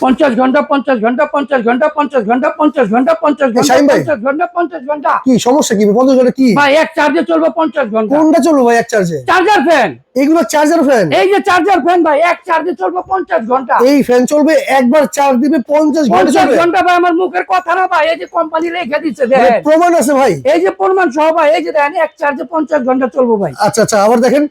50 ঘন্টা 50 ঘন্টা 50 ঘন্টা 50 ঘন্টা 50 ঘন্টা 50 ঘন্টা 50 ঘন্টা 50 ঘন্টা। কি সমস্যা কি 50 ঘন্টা কি ভাই এক চার্জে চলবে 50 ঘন্টা। কোনটা চলবে ভাই এক চার্জে? চার্জার ফ্যান, এগুলো চার্জার ফ্যান। এই যে চার্জার ফ্যান ভাই এক চার্জে চলবে 50 ঘন্টা। এই ফ্যান চলবে একবার চার্জ দিবে 50 ঘন্টা 50 চলবে। ঘন্টা ভাই আমার মুখের কথা না ভাই, এই যে কোম্পানি লিখে দিচ্ছে দেখেন, প্রমাণ আছে ভাই, এই যে প্রমাণ সহ ভাই, এই যে দেখেন এক চার্জে 50 ঘন্টা চলবে ভাই। আচ্ছা আচ্ছা আবার দেখেন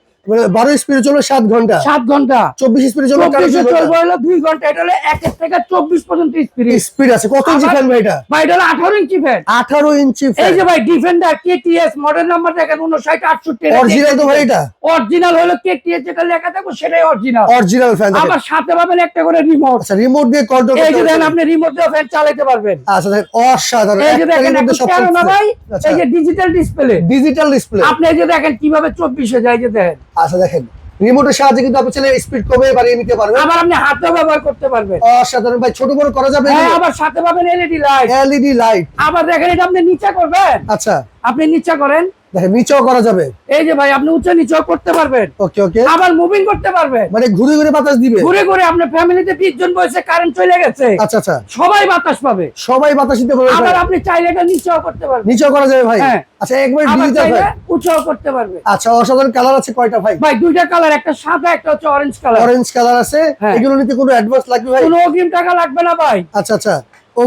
12 স্পিডে চলবে 7 ঘন্টা, 7 ঘন্টা, 24 স্পিডে চলবে 24 চলবে হলো 2 ঘন্টা। এটা হলো 1 থেকে 24 পর্যন্ত স্পিড স্পিড আছে। কত ইঞ্চি ফ্যান ভাই এটা? ভাই এটা হলো 18 ইঞ্চি ফ্যান। 18 inch fan. এই যে ভাই ডিফেন্ডার কেটিএস মডেল নাম্বার দেখেন 5968। অরিজিনাল তো ভাই এটা? অরিজিনাল হলো কেটিএস যেটা লেখা থাকবে সেটাই অরিজিনাল। Original fan. আবার সাথে পাবেন একটা করে রিমোট। আচ্ছা রিমোট দিয়ে কন্ট্রোল করতে এই যে পারবেন। দেখেন আপনি রিমোট দিয়ে ফ্যান চালাতে পারবেন। আচ্ছা দেখেন অসাধারণ। এই যে একটা দেখেন রিমোট দিয়ে সব কেন না করতে। ভাই, আচ্ছা এই যে ডিজিটাল ডিসপ্লে, ডিজিটাল ডিসপ্লে। আপনি এই যে দেখেন কিভাবে 24 যায়, যে দেখেন। আচ্ছা দেখেন রিমোটের সাহায্যে কিন্তু আপনি চাইলে স্পিড কমিয়ে বাড়িয়ে নিতে পারবেন। আবার আপনি হাতেও ব্যবহার করতে পারবেন। অসাধারণ ভাই, ছোট বড় করা যাবে। হ্যাঁ আবার সাথে পাবেন এলইডি লাইট। LED light. আবার দেখেন এটা আপনি নিচে করবেন, আচ্ছা আপনি নিচে করেন, দেখেন নিচেও করা যাবে। এই যে ভাই আপনি উঁচু নিচেও করতে পারবেন। ওকে ওকে। আবার মুভিং করতে পারবেন, মানে ঘুরে ঘুরে বাতাস দিবে। ঘুরে ঘুরে আপনার ফ্যামিলিতে 20 জন বসে কারেন্ট চলে গেছে, আচ্ছা আচ্ছা সবাই বাতাস পাবে। সবাই বাতাস দিতে পারবে। আবার আপনি চাইলে এটা নিচেও করতে পারবেন, নিচেও করা যাবে ভাই। হ্যাঁ। আচ্ছা একবার আবার ডিজিটাল চাইলে ভাই। উঁচুও করতে পারবে। আচ্ছা অসাধারণ কালার আছে কয়টা ভাই? ভাই দুইটা কালার, একটা সাদা একটা হচ্ছে অরেঞ্জ কালার। অরেঞ্জ কালার আছে। হ্যাঁ। এগুলো নিতে কোনো অ্যাডভান্স লাগবে ভাই? কোনো অগ্রিম টাকা লাগবে না ভাই। আচ্ছা আচ্ছা।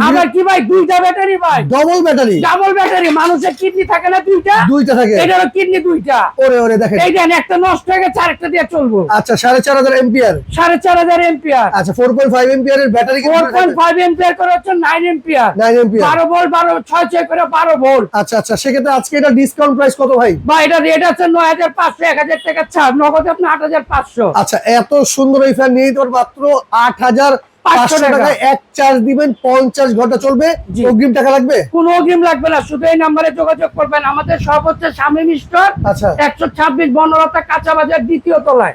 আবার কি ভাই দুইটা ব্যাটারি ভাই, ডবল ব্যাটারি। Double battery. মানুষের কিডনি থাকে না দুইটা, দুইটা থাকে। এটারও কিডনি দুইটা। ওরে ওরে দেখেন। এই দেন একটা নষ্ট হয়ে গেছে আরেকটা দিয়ে চলবো। আচ্ছা 4500 এম্পিয়ার। 4500 এম্পিয়ার। আচ্ছা 4.5 এম্পিয়ারের ব্যাটারি। 4.5 এম্পিয়ার করে হচ্ছে 9 এম্পিয়ার। 9 এম্পিয়ার। 12 ভোল্ট 6 করে 12 ভোল্ট। আচ্ছা আচ্ছা সেক্ষেত্রে আজকে এটা ডিসকাউন্ট প্রাইস কত ভাই? ভাই এটা রেট আছে 9500, 1000 টাকা ছাড়, নগদে আপনি 8500। আচ্ছা এত সুন্দর এই ফ্যান নিয়ে তোর মাত্র 8500 টাকায় এক চার্জ দিবেন 50 ঘন্টা চলবে। জি। অগ্রিম টাকা লাগবে? কোনো অগ্রিম লাগবে না, শুধু এই নম্বরে যোগাযোগ করবেন। আমাদের সব হচ্ছে শামীম স্টোর, আচ্ছা 126 বনলতা কাঁচা বাজার দ্বিতীয় তলায়।